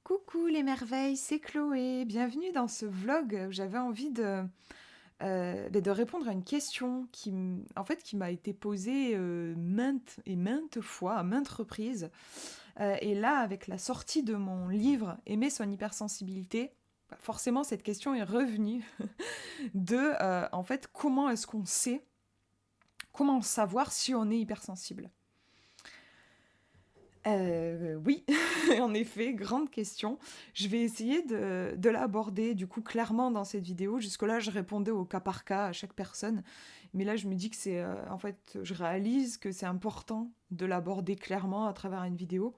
Coucou les merveilles, c'est Chloé. Bienvenue dans ce vlog où j'avais envie de répondre à une question qui m'a été posée maintes et maintes fois, à maintes reprises. Et là, avec la sortie de mon livre Aimer son hypersensibilité, bah, forcément cette question est revenue en fait, comment est-ce qu'on sait, comment savoir si on est hypersensible. Oui, en effet, grande question. Je vais essayer de l'aborder du coup clairement dans cette vidéo. Jusque-là, je répondais au cas par cas à chaque personne. Mais là, je me dis que en fait, je réalise que c'est important de l'aborder clairement à travers une vidéo.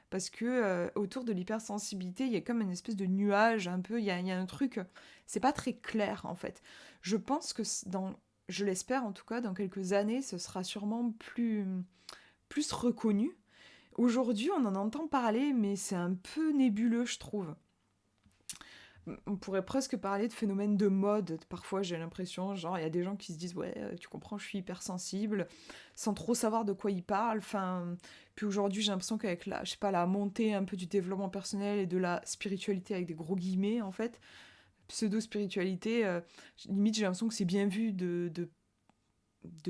Parce que autour de l'hypersensibilité, il y a comme une espèce de nuage un peu. Il y a un truc, c'est pas très clair en fait. Je pense que je l'espère en tout cas, dans quelques années, ce sera sûrement plus reconnu. Aujourd'hui, on en entend parler, mais c'est un peu nébuleux, je trouve. On pourrait presque parler de phénomène de mode. Parfois, j'ai l'impression, genre, il y a des gens qui se disent, ouais, tu comprends, je suis hypersensible, sans trop savoir de quoi ils parlent. Enfin, puis aujourd'hui, j'ai l'impression qu'avec la, je sais pas, la montée un peu du développement personnel et de la spiritualité avec des gros guillemets, en fait, pseudo-spiritualité, limite, j'ai l'impression que c'est bien vu de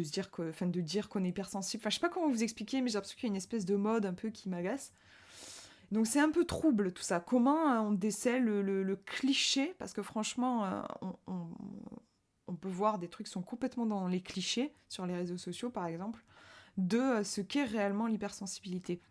se dire que, enfin, de dire qu'on est hypersensible. Enfin, je sais pas comment vous expliquer, mais j'ai l'impression qu'il y a une espèce de mode un peu qui m'agace. Donc c'est un peu trouble tout ça. Comment on décèle le cliché. Parce que franchement, on peut voir des trucs qui sont complètement dans les clichés, sur les réseaux sociaux par exemple, de ce qu'est réellement l'hypersensibilité.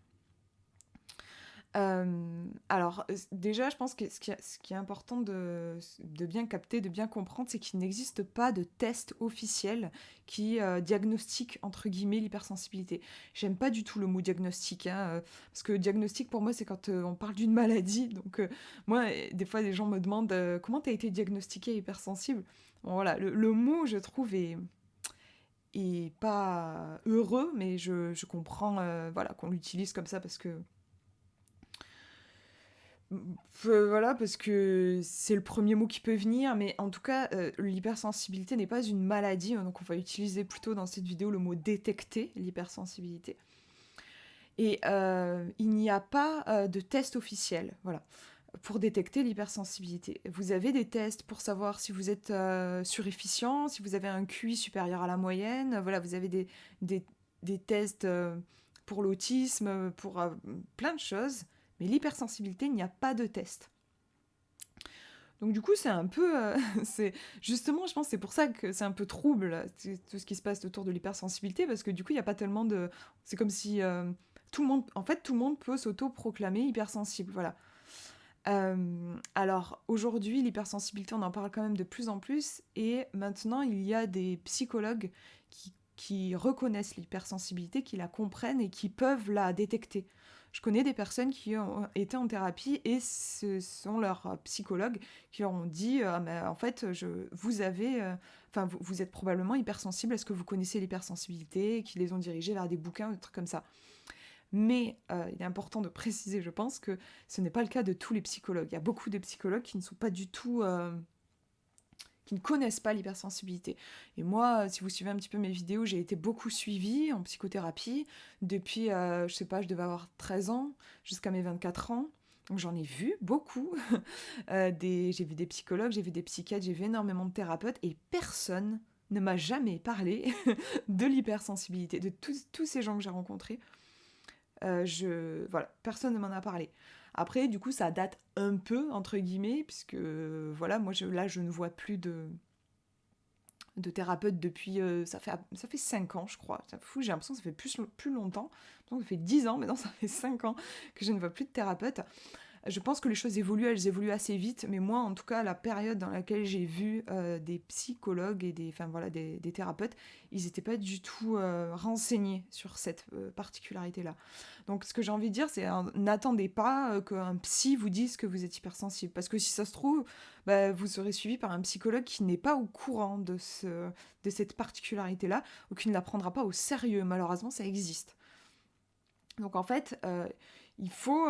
Alors, déjà, je pense que ce qui est important de bien capter, de bien comprendre, c'est qu'il n'existe pas de test officiel qui diagnostique, entre guillemets, l'hypersensibilité. J'aime pas du tout le mot diagnostic, hein, parce que diagnostic, pour moi, c'est quand on parle d'une maladie. Donc, moi, des fois, les gens me demandent comment tu as été diagnostiqué hypersensible. Bon, voilà, le mot, je trouve, est pas heureux, mais je comprends voilà, qu'on l'utilise comme ça parce que voilà, parce que c'est le premier mot qui peut venir, mais en tout cas, l'hypersensibilité n'est pas une maladie, hein, donc on va utiliser plutôt dans cette vidéo le mot détecter l'hypersensibilité. Et il n'y a pas de test officiel, voilà, pour détecter l'hypersensibilité. Vous avez des tests pour savoir si vous êtes surefficient, si vous avez un QI supérieur à la moyenne, voilà, vous avez des, des tests pour l'autisme, pour plein de choses, mais l'hypersensibilité, il n'y a pas de test. Donc du coup, c'est un peu, c'est justement, je pense, c'est pour ça que c'est un peu trouble tout ce qui se passe autour de l'hypersensibilité, parce que du coup, il n'y a pas tellement de, c'est comme si tout le monde, en fait, tout le monde peut s'auto-proclamer hypersensible, voilà. Alors aujourd'hui, l'hypersensibilité, on en parle quand même de plus en plus, et maintenant, il y a des psychologues qui reconnaissent l'hypersensibilité, qui la comprennent et qui peuvent la détecter. Je connais des personnes qui ont été en thérapie et ce sont leurs psychologues qui leur ont dit mais en fait, vous avez, vous êtes probablement hypersensible. Est-ce que vous connaissez l'hypersensibilité? Qui les ont dirigés vers des bouquins, des trucs comme ça. Mais il est important de préciser, je pense, que ce n'est pas le cas de tous les psychologues. Il y a beaucoup de psychologues qui ne sont pas du tout qui ne connaissent pas l'hypersensibilité. Et moi, si vous suivez un petit peu mes vidéos, j'ai été beaucoup suivie en psychothérapie depuis, je sais pas, je devais avoir 13 ans jusqu'à mes 24 ans. Donc j'en ai vu beaucoup. J'ai vu des psychologues, j'ai vu des psychiatres, j'ai vu énormément de thérapeutes et personne ne m'a jamais parlé de l'hypersensibilité. De tous ces gens que j'ai rencontrés, voilà, personne ne m'en a parlé. Après, du coup, ça date un peu, entre guillemets, puisque, voilà, moi, là, je ne vois plus de thérapeute depuis... ça fait 5 ans, je crois. C'est fou, j'ai l'impression que ça fait plus longtemps. J'ai l'impression que ça fait 10 ans, mais non, ça fait 5 ans que je ne vois plus de thérapeute. Je pense que les choses évoluent, elles évoluent assez vite, mais moi, en tout cas, la période dans laquelle j'ai vu des psychologues et des thérapeutes, ils n'étaient pas du tout renseignés sur cette particularité-là. Donc, ce que j'ai envie de dire, c'est n'attendez pas qu'un psy vous dise que vous êtes hypersensible, parce que si ça se trouve, bah, vous serez suivi par un psychologue qui n'est pas au courant de cette particularité-là, ou qui ne la prendra pas au sérieux. Malheureusement, ça existe. Donc en fait, il faut,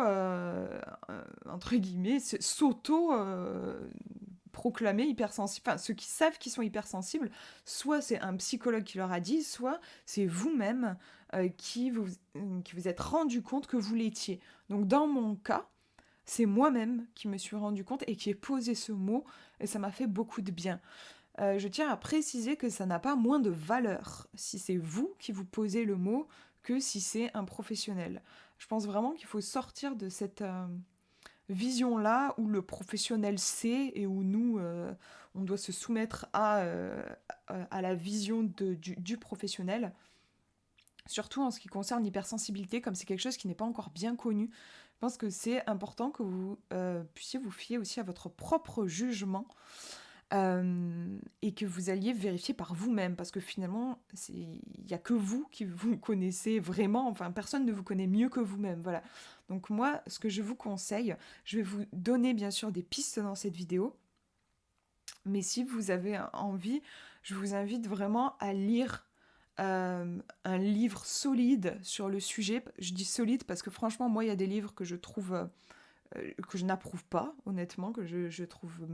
entre guillemets, s'auto-proclamer hypersensible. Enfin, ceux qui savent qu'ils sont hypersensibles, soit c'est un psychologue qui leur a dit, soit c'est vous-même qui vous êtes rendu compte que vous l'étiez. Donc dans mon cas, c'est moi-même qui me suis rendu compte et qui ai posé ce mot, et ça m'a fait beaucoup de bien. Je tiens à préciser que ça n'a pas moins de valeur si c'est vous qui vous posez le mot que si c'est un professionnel. Je pense vraiment qu'il faut sortir de cette vision-là où le professionnel sait et où nous, on doit se soumettre à la vision du professionnel. Surtout en ce qui concerne l'hypersensibilité, comme c'est quelque chose qui n'est pas encore bien connu, je pense que c'est important que vous puissiez vous fier aussi à votre propre jugement et que vous alliez vérifier par vous-même, parce que finalement, il n'y a que vous qui vous connaissez vraiment, enfin personne ne vous connaît mieux que vous-même, voilà. Donc moi, ce que je vous conseille, je vais vous donner bien sûr des pistes dans cette vidéo, mais si vous avez envie, je vous invite vraiment à lire un livre solide sur le sujet. Je dis solide parce que franchement, moi, il y a des livres que je trouve, que je n'approuve pas, honnêtement, que je trouve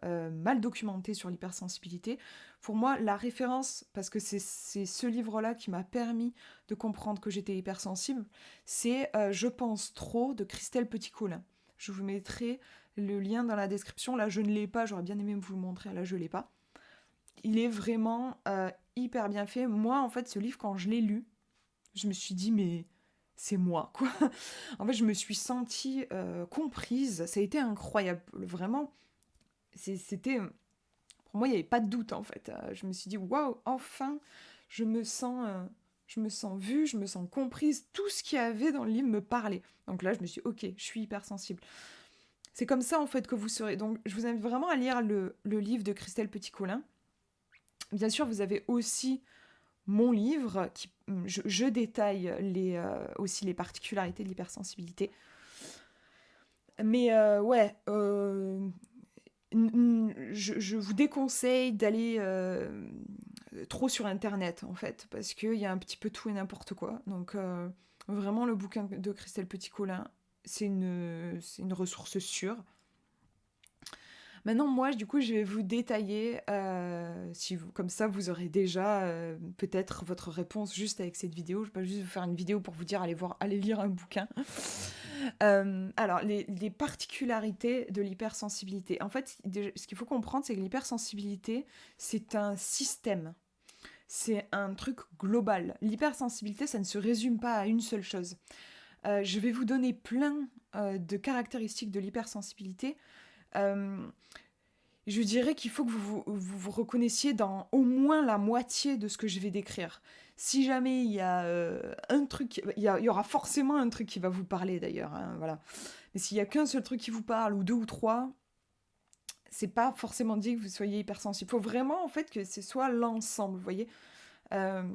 mal documentés sur l'hypersensibilité. Pour moi, la référence, parce que c'est ce livre-là qui m'a permis de comprendre que j'étais hypersensible, c'est Je pense trop de Christelle Petit-Colin. Je vous mettrai le lien dans la description. Là, je ne l'ai pas, j'aurais bien aimé vous le montrer, là, je ne l'ai pas. Il est vraiment hyper bien fait. Moi, en fait, ce livre, quand je l'ai lu, je me suis dit, mais c'est moi, quoi. En fait, je me suis sentie comprise. Ça a été incroyable. Vraiment, c'était... Pour moi, il n'y avait pas de doute, en fait. Je me suis dit, waouh, enfin, je me sens vue, je me sens comprise. Tout ce qu'il y avait dans le livre me parlait. Donc là, je me suis dit, ok, je suis hypersensible. C'est comme ça, en fait, que vous serez. Donc, je vous invite vraiment à lire le livre de Christelle Petit-Colin. Bien sûr, vous avez aussi mon livre, je détaille aussi les particularités de l'hypersensibilité. Mais ouais, je vous déconseille d'aller trop sur Internet, en fait, parce qu'il y a un petit peu tout et n'importe quoi. Donc, vraiment, le bouquin de Christelle Petit-Colin, c'est une ressource sûre. Maintenant, moi, du coup, je vais vous détailler, comme ça, vous aurez déjà peut-être votre réponse juste avec cette vidéo. Je ne vais pas juste vous faire une vidéo pour vous dire allez lire un bouquin. Alors, les particularités de l'hypersensibilité. En fait, ce qu'il faut comprendre, c'est que l'hypersensibilité, c'est un système. C'est un truc global. L'hypersensibilité, ça ne se résume pas à une seule chose. Je vais vous donner plein de caractéristiques de l'hypersensibilité. Je dirais qu'il faut que vous reconnaissiez dans au moins la moitié de ce que je vais décrire. Si jamais il y a un truc, il y aura forcément un truc qui va vous parler d'ailleurs, hein, voilà. Mais s'il y a qu'un seul truc qui vous parle, ou deux ou trois, c'est pas forcément dit que vous soyez hypersensible. Il faut vraiment en fait que ce soit l'ensemble, vous voyez. Euh,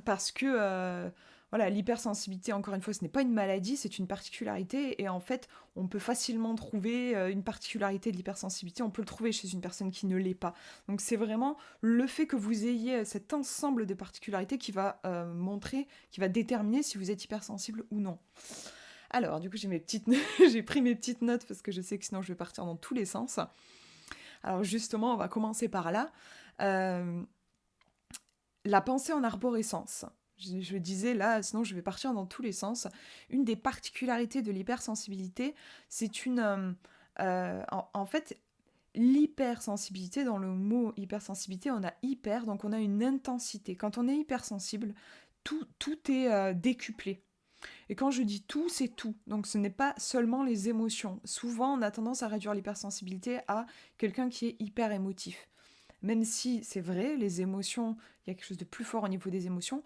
Parce que voilà, l'hypersensibilité, encore une fois, ce n'est pas une maladie, c'est une particularité. Et en fait, on peut facilement trouver une particularité de l'hypersensibilité, on peut le trouver chez une personne qui ne l'est pas. Donc c'est vraiment le fait que vous ayez cet ensemble de particularités qui va montrer, qui va déterminer si vous êtes hypersensible ou non. Alors, du coup, j'ai pris mes petites notes parce que je sais que sinon je vais partir dans tous les sens. Alors justement, on va commencer par là. La pensée en arborescence. Je disais là, sinon je vais partir dans tous les sens. Une des particularités de l'hypersensibilité, c'est en fait, l'hypersensibilité, dans le mot hypersensibilité, on a hyper, donc on a une intensité. Quand on est hypersensible, tout est décuplé. Et quand je dis tout, c'est tout. Donc ce n'est pas seulement les émotions. Souvent, on a tendance à réduire l'hypersensibilité à quelqu'un qui est hyper émotif. Même si c'est vrai, les émotions, il y a quelque chose de plus fort au niveau des émotions,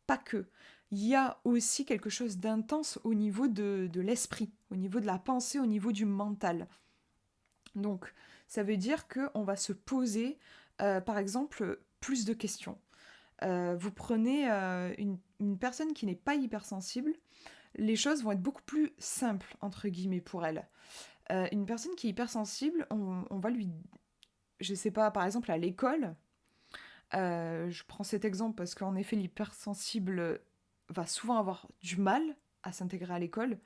pas que. Il y a aussi quelque chose d'intense au niveau de l'esprit, au niveau de la pensée, au niveau du mental. Donc, ça veut dire qu'on va se poser, par exemple, plus de questions. Vous prenez une personne qui n'est pas hypersensible, les choses vont être beaucoup plus simples, entre guillemets, pour elle. Une personne qui est hypersensible, on va lui... Je sais pas, par exemple, à l'école, je prends cet exemple parce qu'en effet, l'hypersensible va souvent avoir du mal à s'intégrer à l'école.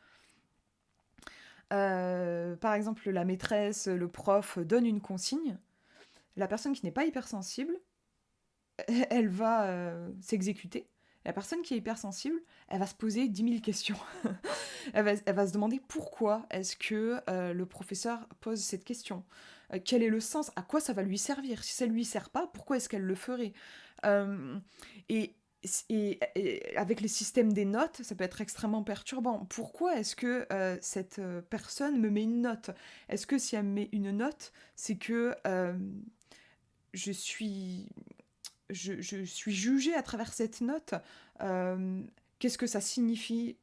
Par exemple, la maîtresse, le prof donne une consigne. La personne qui n'est pas hypersensible, elle va s'exécuter. La personne qui est hypersensible, elle va se poser 10 000 questions. Elle va se demander pourquoi est-ce que le professeur pose cette question. Quel est le sens? À quoi ça va lui servir? Si ça lui sert pas, pourquoi est-ce qu'elle le ferait? Euh, et, et avec les systèmes des notes, ça peut être extrêmement perturbant. Pourquoi est-ce que cette personne me met une note? Est-ce que si elle me met une note, c'est que je suis je suis jugée à travers cette note. Euh, Qu'est-ce que ça signifie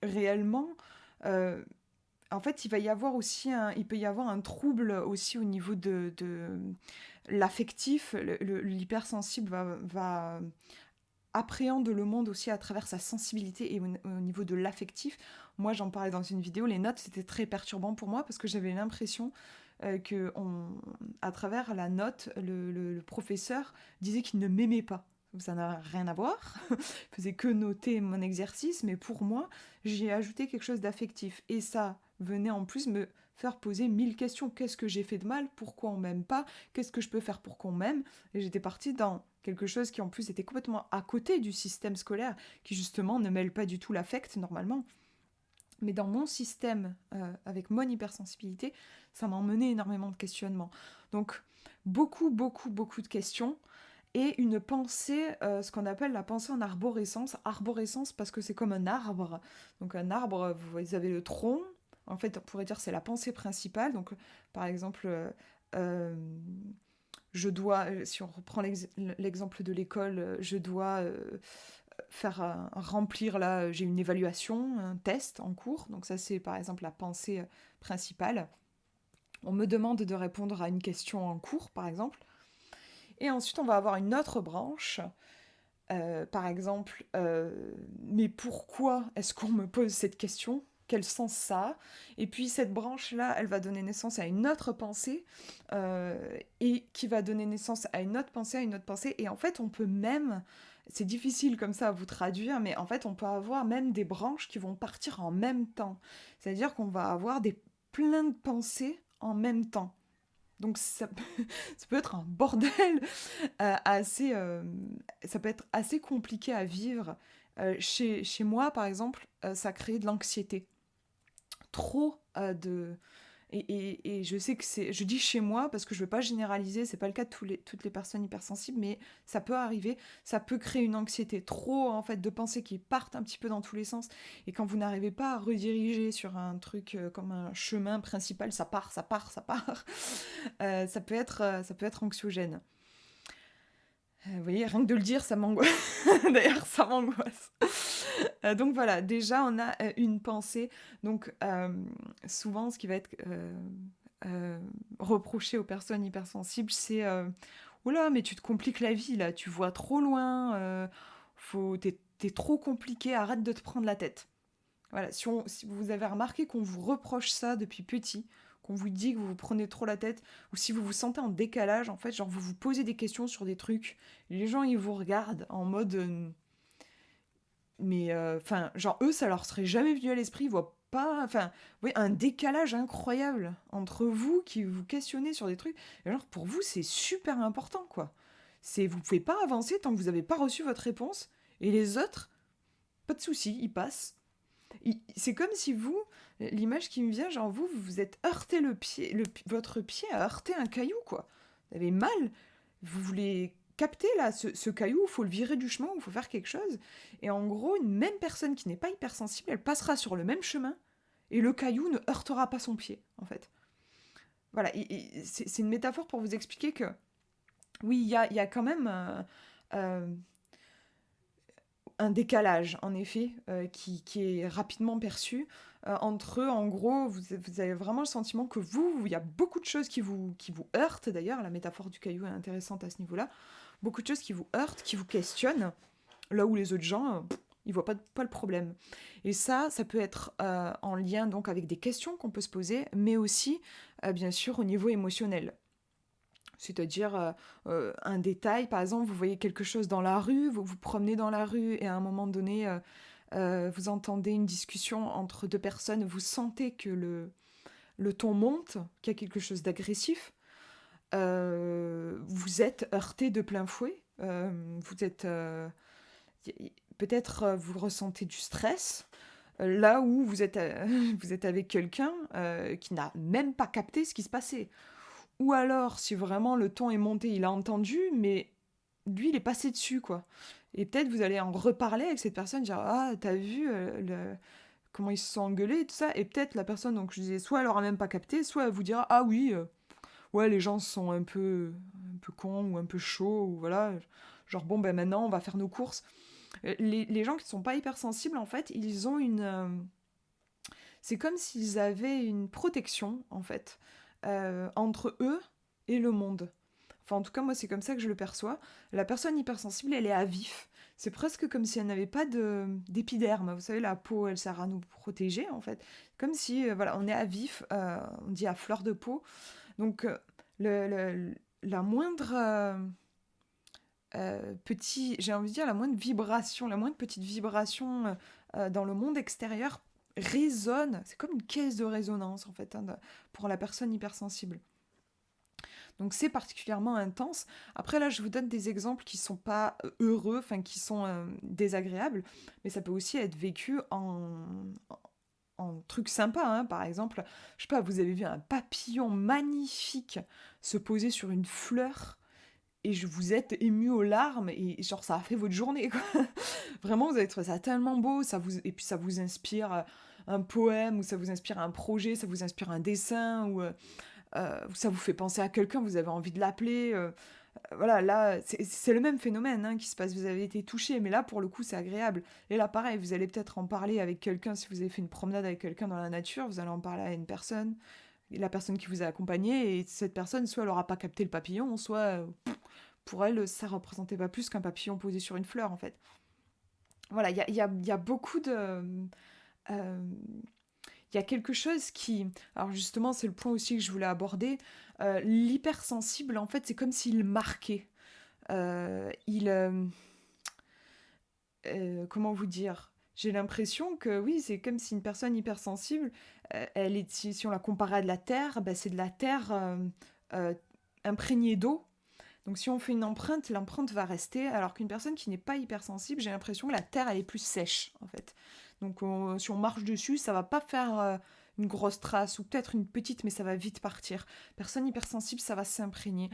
réellement? Euh, En fait, il peut y avoir un trouble aussi au niveau de l'affectif. L'hypersensible va appréhende le monde aussi à travers sa sensibilité et au niveau de l'affectif. Moi, j'en parlais dans une vidéo, les notes, c'était très perturbant pour moi parce que j'avais l'impression que à travers la note, le professeur disait qu'il ne m'aimait pas. Ça n'a rien à voir. Il faisait que noter mon exercice, mais pour moi, j'ai ajouté quelque chose d'affectif. Et ça venait en plus me faire poser 1000 questions. Qu'est-ce que j'ai fait de mal? Pourquoi on m'aime pas? Qu'est-ce que je peux faire pour qu'on m'aime? Et j'étais partie dans quelque chose qui en plus était complètement à côté du système scolaire, qui justement ne mêle pas du tout l'affect normalement. Mais dans mon système, avec mon hypersensibilité, ça m'a emmené énormément de questionnements. Donc beaucoup, beaucoup, beaucoup de questions et une pensée, ce qu'on appelle la pensée en arborescence. Arborescence parce que c'est comme un arbre. Donc un arbre, vous avez le tronc. En fait, on pourrait dire que c'est la pensée principale. Donc par exemple, euh, je dois, si on reprend l'exemple de l'école, je dois faire remplir là, j'ai une évaluation, un test en cours. Donc ça c'est par exemple la pensée principale. On me demande de répondre à une question en cours par exemple. Et ensuite on va avoir une autre branche. Par exemple, mais pourquoi est-ce qu'on me pose cette question? Quel sens ça a? Et puis cette branche-là, elle va donner naissance à une autre pensée, et qui va donner naissance à une autre pensée, à une autre pensée. Et en fait, on peut même, c'est difficile comme ça à vous traduire, mais en fait, on peut avoir même des branches qui vont partir en même temps. C'est-à-dire qu'on va avoir plein de pensées en même temps. Donc ça peut être un bordel assez... ça peut être assez compliqué à vivre. Chez moi, par exemple, ça crée de l'anxiété. Trop de... Et je sais que c'est... Je dis chez moi parce que je veux pas généraliser, c'est pas le cas de toutes les personnes hypersensibles, mais ça peut arriver, ça peut créer une anxiété. Trop, en fait, de pensées qui partent un petit peu dans tous les sens. Et quand vous n'arrivez pas à rediriger sur un truc comme un chemin principal, ça part, ça part, ça part, ça peut être anxiogène. Vous voyez, rien que de le dire, ça m'angoisse. D'ailleurs, ça m'angoisse. Donc voilà, déjà, on a une pensée. Donc, souvent, ce qui va être reproché aux personnes hypersensibles, c'est oula, mais tu te compliques la vie, là, tu vois trop loin, t'es trop compliqué, arrête de te prendre la tête. Voilà, si vous avez remarqué qu'on vous reproche ça depuis petit, qu'on vous dit que vous vous prenez trop la tête, ou si vous vous sentez en décalage, en fait, genre vous vous posez des questions sur des trucs, les gens ils vous regardent en mode, mais enfin, genre eux ça leur serait jamais venu à l'esprit, ils voient pas, enfin, oui, un décalage incroyable entre vous qui vous questionnez sur des trucs, et genre pour vous c'est super important quoi. Vous pouvez pas avancer tant que vous avez pas reçu votre réponse, et les autres, pas de souci, ils passent. C'est comme si vous, l'image qui me vient, genre vous vous êtes heurté le pied, votre pied a heurté un caillou, quoi. Vous avez mal, vous voulez capter là ce caillou, il faut le virer du chemin, il faut faire quelque chose. Et en gros, une même personne qui n'est pas hypersensible, elle passera sur le même chemin et le caillou ne heurtera pas son pied, en fait. Voilà, c'est une métaphore pour vous expliquer que oui, il y a quand même euh, un décalage, en effet, qui est rapidement perçu entre eux. En gros, vous avez vraiment le sentiment que il y a beaucoup de choses qui vous heurtent, d'ailleurs, la métaphore du caillou est intéressante à ce niveau-là, beaucoup de choses qui vous heurtent, qui vous questionnent, là où les autres gens, ils voient pas le problème. Et ça peut être en lien donc avec des questions qu'on peut se poser, mais aussi, bien sûr, au niveau émotionnel. C'est-à-dire un détail, par exemple, vous voyez quelque chose dans la rue, vous vous promenez dans la rue et à un moment donné, vous entendez une discussion entre deux personnes, vous sentez que le ton monte, qu'il y a quelque chose d'agressif, vous êtes heurté de plein fouet, vous êtes... peut-être vous ressentez du stress, là où vous êtes, vous êtes avec quelqu'un qui n'a même pas capté ce qui se passait. Ou alors, si vraiment le ton est monté, il a entendu, mais lui, il est passé dessus, quoi. Et peut-être vous allez en reparler avec cette personne, dire ah, t'as vu comment ils se sont engueulés et tout ça. Et peut-être la personne, donc je disais, soit elle aura même pas capté, soit elle vous dira ah oui, ouais, les gens sont un peu cons ou un peu chauds, ou voilà. Genre bon, ben maintenant, on va faire nos courses. Les gens qui ne sont pas hypersensibles, en fait, ils ont une. C'est comme s'ils avaient une protection, en fait, entre eux et le monde. Enfin, en tout cas, moi, c'est comme ça que je le perçois. La personne hypersensible, elle est à vif. C'est presque comme si elle n'avait pas d'épiderme. Vous savez, la peau, elle sert à nous protéger, en fait. Comme si, voilà, on est à vif, on dit à fleur de peau. Donc, la moindre j'ai envie de dire, la moindre vibration, la moindre petite vibration dans le monde extérieur résonne. C'est comme une caisse de résonance, en fait, hein, pour la personne hypersensible. Donc c'est particulièrement intense. Après là, je vous donne des exemples qui sont pas heureux, enfin qui sont désagréables, mais ça peut aussi être vécu en truc sympa, hein. Par exemple, je sais pas, vous avez vu un papillon magnifique se poser sur une fleur et vous êtes ému aux larmes et genre ça a fait votre journée, quoi. Vraiment, vous avez trouvé ça tellement beau, et puis ça vous inspire un poème, ou ça vous inspire un projet, ça vous inspire un dessin, ou ça vous fait penser à quelqu'un, vous avez envie de l'appeler. Voilà, là, c'est le même phénomène, hein, qui se passe. Vous avez été touché, mais là, pour le coup, c'est agréable. Et là, pareil, vous allez peut-être en parler avec quelqu'un, si vous avez fait une promenade avec quelqu'un dans la nature, vous allez en parler à une personne, la personne qui vous a accompagné, et cette personne, soit elle aura pas capté le papillon, soit pour elle, ça représentait pas plus qu'un papillon posé sur une fleur, en fait. Voilà, il y a beaucoup de... euh, il y a quelque chose qui... Alors justement, c'est le point aussi que je voulais aborder. L'hypersensible, en fait, c'est comme s'il marquait. Il... comment vous dire? J'ai l'impression que oui, c'est comme si une personne hypersensible, elle est, si on la comparait à de la terre, bah, c'est de la terre euh, imprégnée d'eau. Donc si on fait une empreinte, l'empreinte va rester, alors qu'une personne qui n'est pas hypersensible, j'ai l'impression que la terre, elle est plus sèche, en fait. Donc si on marche dessus, ça va pas faire une grosse trace, ou peut-être une petite, mais ça va vite partir. Personne hypersensible, ça va s'imprégner.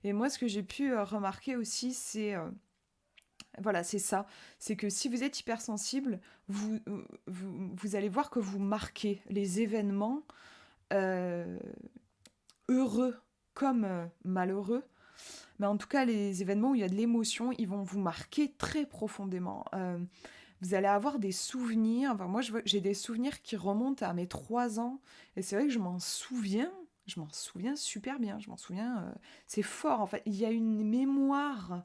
Et moi, ce que j'ai pu remarquer aussi, c'est... voilà, c'est ça. C'est que si vous êtes hypersensible, vous allez voir que vous marquez les événements euh, heureux comme malheureux. Mais en tout cas, les événements où il y a de l'émotion, ils vont vous marquer très profondément. Vous allez avoir des souvenirs. Enfin, moi, j'ai des souvenirs qui remontent à mes 3 ans. Et c'est vrai que je m'en souviens. Je m'en souviens super bien. Je m'en souviens. C'est fort, en fait. Il y a une mémoire.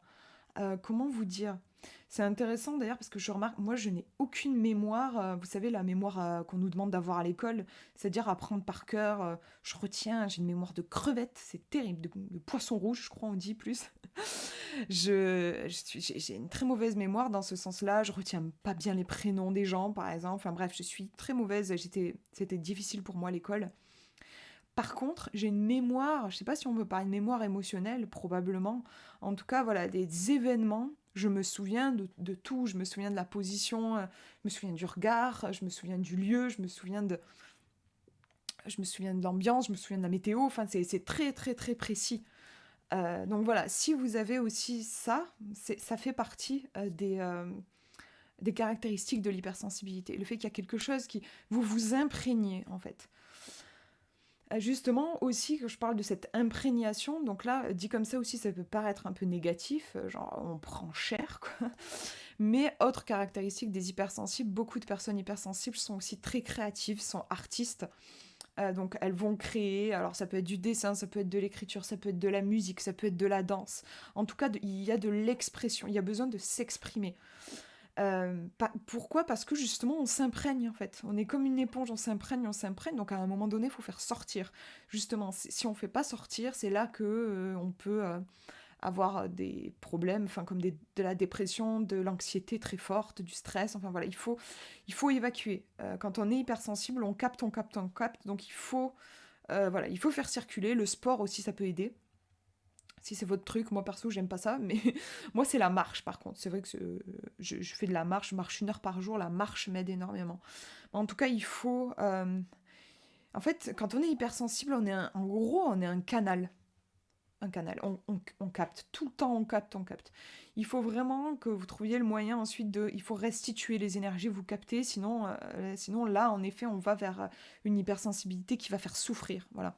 Comment vous dire? C'est intéressant d'ailleurs parce que je remarque, moi je n'ai aucune mémoire, vous savez, la mémoire qu'on nous demande d'avoir à l'école, c'est-à-dire apprendre par cœur. Je retiens, j'ai une mémoire de crevette, c'est terrible, de poisson rouge, je crois on dit plus. J'ai une très mauvaise mémoire dans ce sens-là, je retiens pas bien les prénoms des gens par exemple, enfin bref, je suis très mauvaise, c'était difficile pour moi à l'école. Par contre, j'ai une mémoire, je sais pas si on veut parler de mémoire émotionnelle, probablement. En tout cas, voilà, des événements, je me souviens de tout, je me souviens de la position, je me souviens du regard, je me souviens du lieu, je me souviens de l'ambiance, je me souviens de la météo, enfin, c'est très, très, très précis. Donc voilà, si vous avez aussi ça, ça fait partie des caractéristiques de l'hypersensibilité. Le fait qu'il y a quelque chose qui vous imprégnez, en fait. Justement aussi que je parle de cette imprégnation, donc là dit comme ça aussi ça peut paraître un peu négatif, genre on prend cher quoi. Mais autre caractéristique des hypersensibles, beaucoup de personnes hypersensibles sont aussi très créatives, sont artistes. Donc elles vont créer, alors ça peut être du dessin, ça peut être de l'écriture, ça peut être de la musique, ça peut être de la danse. En tout cas il y a de l'expression, il y a besoin de s'exprimer. Pourquoi? Parce que justement, on s'imprègne en fait. On est comme une éponge, on s'imprègne, on s'imprègne. Donc à un moment donné, il faut faire sortir. Justement, si on ne fait pas sortir, c'est là que on peut avoir des problèmes, enfin comme de la dépression, de l'anxiété très forte, du stress. Enfin voilà, il faut évacuer. Quand on est hypersensible, on capte, on capte, on capte. Donc il faut, voilà, il faut faire circuler. Le sport aussi, ça peut aider. Si c'est votre truc, moi perso, j'aime pas ça, mais moi, c'est la marche, par contre. C'est vrai que je fais de la marche, je marche 1 heure par jour, la marche m'aide énormément. En tout cas, il faut... En fait, quand on est hypersensible, en gros, on est un canal. Un canal. On capte. Tout le temps, on capte, on capte. Il faut vraiment que vous trouviez le moyen ensuite de... Il faut restituer les énergies que vous captez, sinon là, en effet, on va vers une hypersensibilité qui va faire souffrir. Voilà.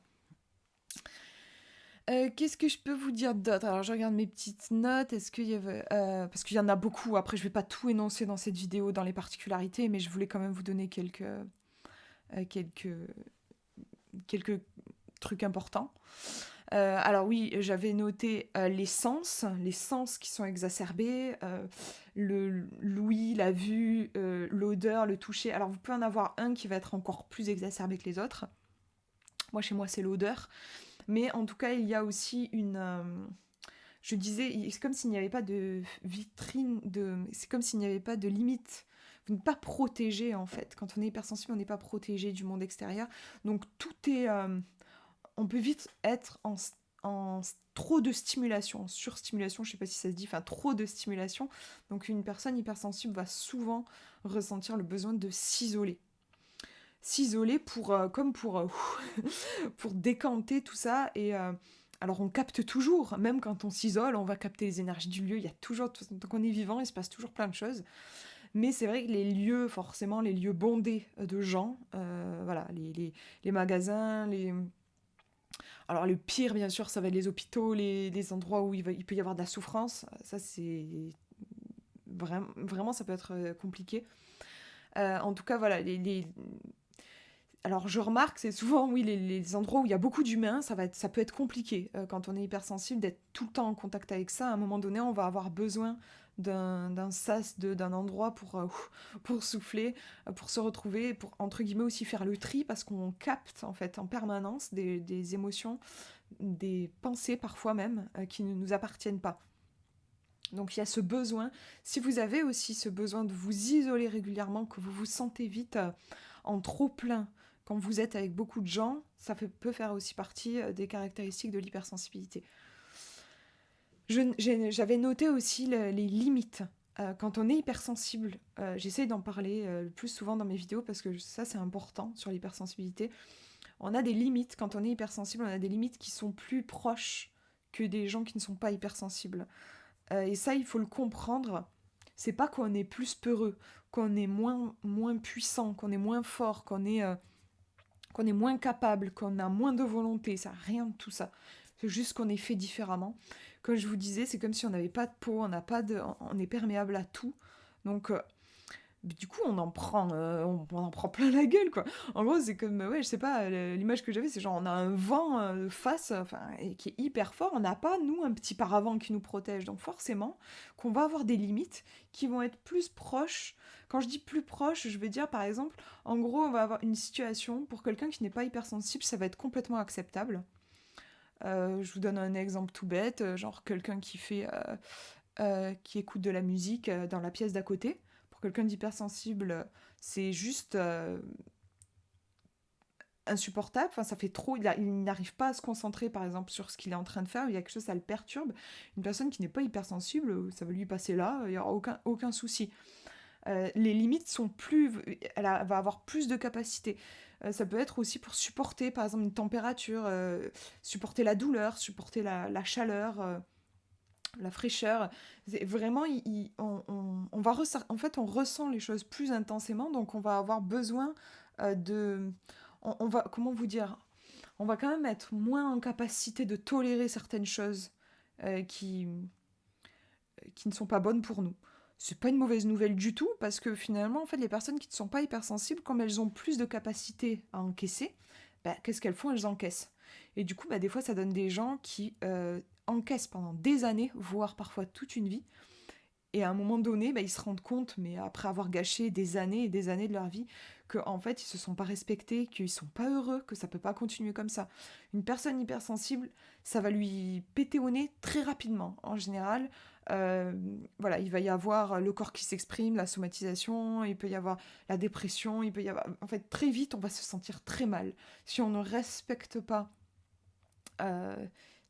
Qu'est-ce que je peux vous dire d'autre? Alors, je regarde mes petites notes. Est-ce qu'il y avait... parce qu'il y en a beaucoup. Après, je vais pas tout énoncer dans cette vidéo, dans les particularités, mais je voulais quand même vous donner quelques trucs importants. Alors oui, j'avais noté les sens qui sont exacerbés, l'ouïe, la vue, l'odeur, le toucher. Alors vous pouvez en avoir un qui va être encore plus exacerbé que les autres. Moi, chez moi, c'est l'odeur. Mais en tout cas, il y a aussi je disais, c'est comme s'il n'y avait pas de vitrine, c'est comme s'il n'y avait pas de limite. Vous n'êtes pas protégé, en fait. Quand on est hypersensible, on n'est pas protégé du monde extérieur. Donc tout est... on peut vite être en trop de stimulation, en surstimulation, je ne sais pas si ça se dit, enfin trop de stimulation. Donc une personne hypersensible va souvent ressentir le besoin de s'isoler. S'isoler pour décanter tout ça. Et alors on capte toujours, même quand on s'isole, on va capter les énergies du lieu. Il y a toujours, tant qu'on est vivant, il se passe toujours plein de choses. Mais c'est vrai que les lieux, forcément, les lieux bondés de gens, voilà, les magasins, alors le pire, bien sûr, ça va être les hôpitaux, les endroits où il peut y avoir de la souffrance. Ça, c'est... Vraiment, ça peut être compliqué. En tout cas, voilà, alors je remarque, c'est souvent, oui, les endroits où il y a beaucoup d'humains, ça peut être compliqué. Quand on est hypersensible, d'être tout le temps en contact avec ça, à un moment donné, on va avoir besoin d'un sas, d'un endroit pour souffler, pour se retrouver, pour, entre guillemets, aussi faire le tri, parce qu'on capte, en fait, en permanence des émotions, des pensées, parfois même, qui ne nous appartiennent pas. Donc il y a ce besoin, si vous avez aussi ce besoin de vous isoler régulièrement, que vous vous sentez vite en trop plein, quand vous êtes avec beaucoup de gens, peut faire aussi partie des caractéristiques de l'hypersensibilité. J'avais noté aussi les limites. Quand on est hypersensible, j'essaie d'en parler le plus souvent dans mes vidéos parce que ça c'est important sur l'hypersensibilité. On a des limites, quand on est hypersensible, on a des limites qui sont plus proches que des gens qui ne sont pas hypersensibles. Et ça, il faut le comprendre. C'est pas qu'on est plus peureux, qu'on est moins puissant, qu'on est moins fort, qu'on est moins capable, qu'on a moins de volonté. Ça, rien de tout ça. C'est juste qu'on est fait différemment. Comme je vous disais, c'est comme si on n'avait pas de peau, on est perméable à tout. Donc, du coup, on en prend plein la gueule, quoi. En gros, c'est comme, ouais, je sais pas, l'image que j'avais, c'est genre, on a un vent face, enfin, et qui est hyper fort. On n'a pas, nous, un petit paravent qui nous protège. Donc, forcément, qu'on va avoir des limites qui vont être plus proches. Quand je dis plus proches, je veux dire, par exemple, en gros, on va avoir une situation, pour quelqu'un qui n'est pas hypersensible, ça va être complètement acceptable. Je vous donne un exemple tout bête, genre quelqu'un qui écoute de la musique dans la pièce d'à côté. Pour quelqu'un d'hypersensible, c'est juste insupportable. Enfin, ça fait trop. Il n'arrive pas à se concentrer, par exemple, sur ce qu'il est en train de faire. Il y a quelque chose, ça le perturbe. Une personne qui n'est pas hypersensible, ça va lui passer là. Il n'y aura aucun souci. Les limites sont plus... va avoir plus de capacité. Ça peut être aussi pour supporter, par exemple, une température, supporter la douleur, supporter la chaleur, la fraîcheur. Vraiment, en fait, on ressent les choses plus intensément, donc on va avoir besoin de... On va, comment vous dire? On va quand même être moins en capacité de tolérer certaines choses qui ne sont pas bonnes pour nous. C'est pas une mauvaise nouvelle du tout, parce que finalement, en fait, les personnes qui ne sont pas hypersensibles, comme elles ont plus de capacité à encaisser, qu'est-ce qu'elles font? Elles encaissent. Et du coup, des fois, ça donne des gens qui encaissent pendant des années, voire parfois toute une vie. Et à un moment donné, ils se rendent compte, mais après avoir gâché des années et des années de leur vie, qu'en fait, ils se sont pas respectés, qu'ils sont pas heureux, que ça peut pas continuer comme ça. Une personne hypersensible, ça va lui péter au nez très rapidement. En général, voilà, il va y avoir le corps qui s'exprime, la somatisation, il peut y avoir la dépression, il peut y avoir... En fait, très vite, on va se sentir très mal. Si on ne respecte pas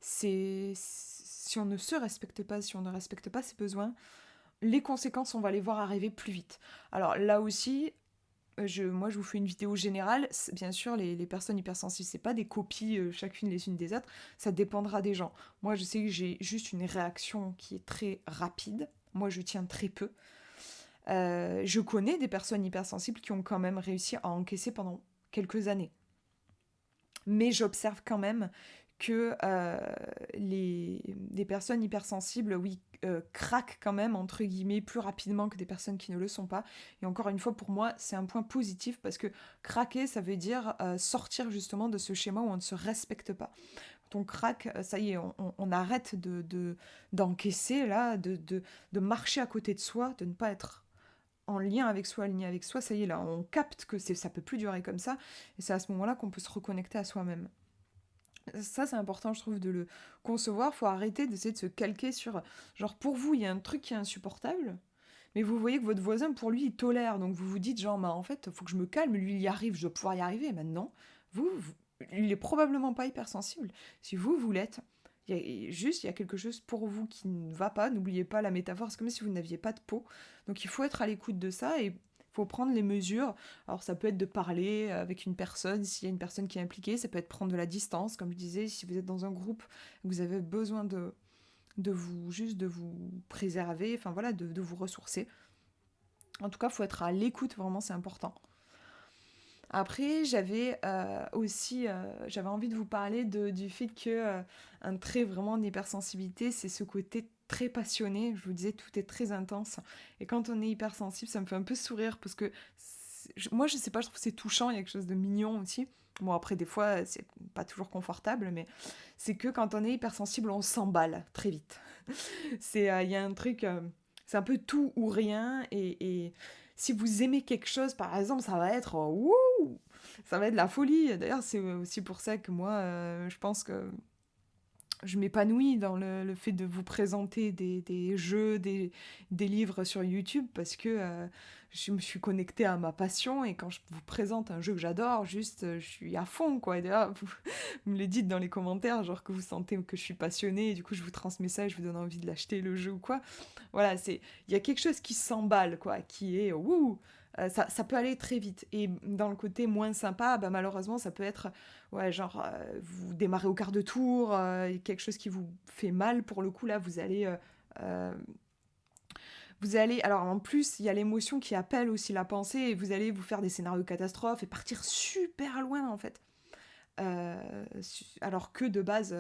si on ne se respecte pas, si on ne respecte pas ses besoins, les conséquences, on va les voir arriver plus vite. Alors là aussi, moi je vous fais une vidéo générale. Bien sûr, les personnes hypersensibles, c'est pas des copies chacune les unes des autres, ça dépendra des gens. Moi je sais que j'ai juste une réaction qui est très rapide. Moi je tiens très peu. Je connais des personnes hypersensibles qui ont quand même réussi à encaisser pendant quelques années. Mais j'observe quand même que les personnes hypersensibles, oui, craquent quand même, entre guillemets, plus rapidement que des personnes qui ne le sont pas. Et encore une fois, pour moi, c'est un point positif parce que craquer, ça veut dire sortir justement de ce schéma où on ne se respecte pas. Quand on craque, ça y est, on arrête d'encaisser, là, de marcher à côté de soi, de ne pas être en lien avec soi, aligné avec soi, ça y est, là, on capte que ça peut plus durer comme ça, et c'est à ce moment-là qu'on peut se reconnecter à soi-même. Ça, c'est important, je trouve, de le concevoir. Faut arrêter d'essayer de se calquer sur... Genre, pour vous, il y a un truc qui est insupportable, mais vous voyez que votre voisin, pour lui, il tolère. Donc vous vous dites, genre, bah, en fait, faut que je me calme, lui, il y arrive, je dois pouvoir y arriver. Maintenant, il est probablement pas hypersensible. Si vous l'êtes, il y a quelque chose pour vous qui ne va pas. N'oubliez pas la métaphore, c'est comme si vous n'aviez pas de peau. Donc il faut être à l'écoute de ça et faut prendre les mesures. Alors ça peut être de parler avec une personne, s'il y a une personne qui est impliquée, ça peut être prendre de la distance, comme je disais, si vous êtes dans un groupe, vous avez besoin de vous préserver, enfin voilà, de vous ressourcer. En tout cas, il faut être à l'écoute, vraiment, c'est important. Après, j'avais envie de vous parler du fait que un trait vraiment d'hypersensibilité, c'est ce côté très passionné. Je vous disais, tout est très intense. Et quand on est hypersensible, ça me fait un peu sourire parce que moi, je sais pas, je trouve que c'est touchant, il y a quelque chose de mignon aussi. Bon, après, des fois, c'est pas toujours confortable, mais c'est que quand on est hypersensible, on s'emballe très vite. Il y a un truc, c'est un peu tout ou rien, et si vous aimez quelque chose, par exemple, ça va être wouh, ça va être la folie. D'ailleurs, c'est aussi pour ça que moi, je pense que je m'épanouis dans le fait de vous présenter des jeux, des livres sur YouTube parce que je me suis connectée à ma passion et quand je vous présente un jeu que j'adore, juste je suis à fond quoi. Et d'ailleurs, vous me le dites dans les commentaires, genre que vous sentez que je suis passionnée et du coup je vous transmets ça et je vous donne envie de l'acheter le jeu ou quoi. Voilà, il y a quelque chose qui s'emballe quoi, qui est wouh. Ça peut aller très vite. Et dans le côté moins sympa, bah, malheureusement, ça peut être ouais, genre, vous démarrez au quart de tour, quelque chose qui vous fait mal, pour le coup, là, euh, vous allez, alors en plus, il y a l'émotion qui appelle aussi la pensée, et vous allez vous faire des scénarios catastrophes et partir super loin, en fait. Alors que de base,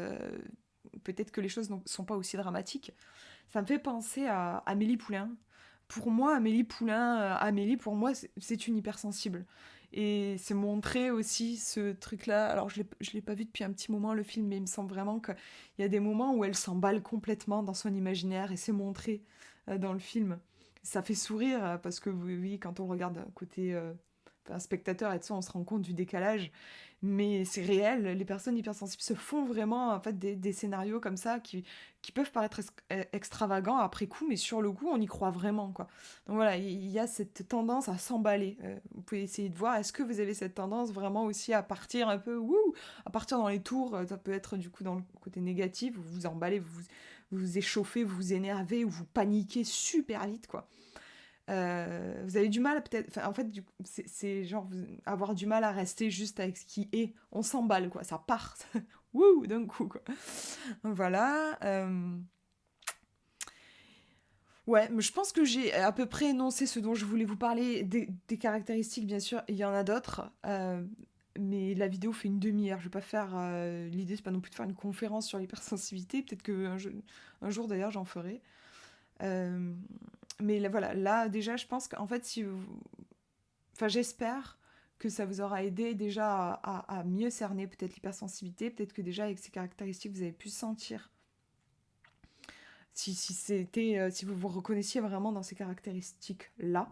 peut-être que les choses ne sont pas aussi dramatiques. Ça me fait penser à Amélie Poulain. Pour moi, Amélie, pour moi, c'est une hypersensible. Et c'est montré aussi ce truc-là. Alors, je l'ai pas vu depuis un petit moment, le film, mais il me semble vraiment qu'il y a des moments où elle s'emballe complètement dans son imaginaire et c'est montré dans le film. Ça fait sourire parce que, oui, quand on regarde côté enfin, spectateur et tout ça, on se rend compte du décalage. Mais c'est réel, les personnes hypersensibles se font vraiment en fait des scénarios comme ça qui peuvent paraître extravagants après coup, mais sur le coup, on y croit vraiment, quoi. Donc voilà, il y a cette tendance à s'emballer. Vous pouvez essayer de voir, est-ce que vous avez cette tendance vraiment aussi à partir un peu, wouh, à partir dans les tours, ça peut être du coup dans le côté négatif, vous vous emballez, vous vous échauffez, vous vous énervez, ou vous paniquez super vite, quoi. Vous avez du mal peut-être, enfin, en fait, c'est genre avoir du mal à rester juste avec ce qui est. On s'emballe, quoi, ça part, wouh, d'un coup, quoi. Voilà. Ouais, mais je pense que j'ai à peu près énoncé ce dont je voulais vous parler. Des caractéristiques, bien sûr, il y en a d'autres. Mais la vidéo fait une demi-heure. Je vais pas faire. L'idée, c'est pas non plus de faire une conférence sur l'hypersensibilité. Peut-être un jour, d'ailleurs, j'en ferai. Euh, mais là, voilà, là, déjà, je pense qu'en fait, si vous. Enfin, j'espère que ça vous aura aidé déjà à mieux cerner peut-être l'hypersensibilité. Peut-être que déjà, avec ces caractéristiques, vous avez pu sentir si vous vous reconnaissiez vraiment dans ces caractéristiques-là.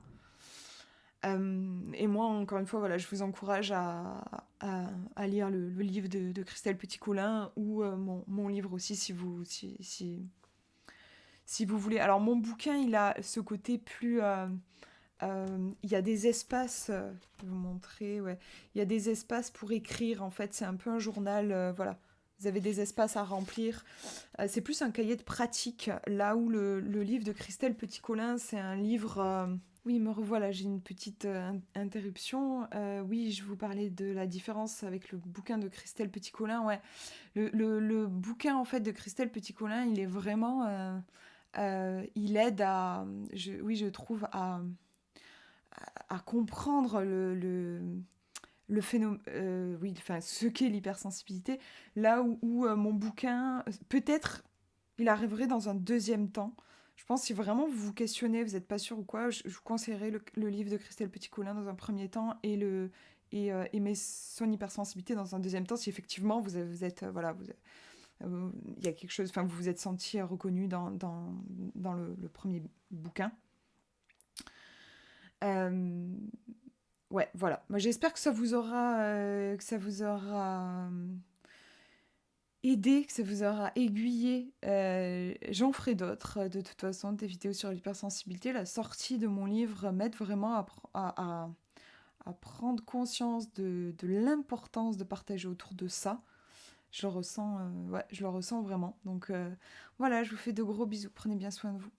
Et moi, encore une fois, voilà, je vous encourage à lire le livre de Christelle Petit-Coulin ou mon livre aussi, si vous voulez. Alors, mon bouquin, il a ce côté plus... il y a des espaces, je vais vous montrer, ouais. Il y a des espaces pour écrire, en fait, c'est un peu un journal, voilà. vous avez des espaces à remplir. C'est plus un cahier de pratique, là où le livre de Christelle Petit-Colin, c'est un livre... Oui, me revoilà, j'ai une petite interruption. Oui, je vous parlais de la différence avec le bouquin de Christelle Petit-Colin. Ouais, le bouquin en fait de Christelle Petit-Colin, il est vraiment... il aide à... oui, je trouve à comprendre le phénomène, oui, enfin, ce qu'est l'hypersensibilité, là où mon bouquin, peut-être, il arriverait dans un deuxième temps. Je pense que si vraiment vous vous questionnez, vous n'êtes pas sûr ou quoi, je vous conseillerais le livre de Christelle Petit-Colin dans un premier temps et aimer son hypersensibilité dans un deuxième temps, si effectivement vous êtes voilà, il y a quelque chose, enfin, vous vous êtes senti reconnu dans le premier bouquin. Euh, ouais, voilà. Moi, j'espère que ça vous aura aidé, que ça vous aura aiguillé. J'en ferai d'autres, de toute façon, des vidéos sur l'hypersensibilité. La sortie de mon livre m'aide vraiment à prendre conscience de l'importance de partager autour de ça. Je le ressens, ouais, je le ressens vraiment. Donc voilà, je vous fais de gros bisous. Prenez bien soin de vous.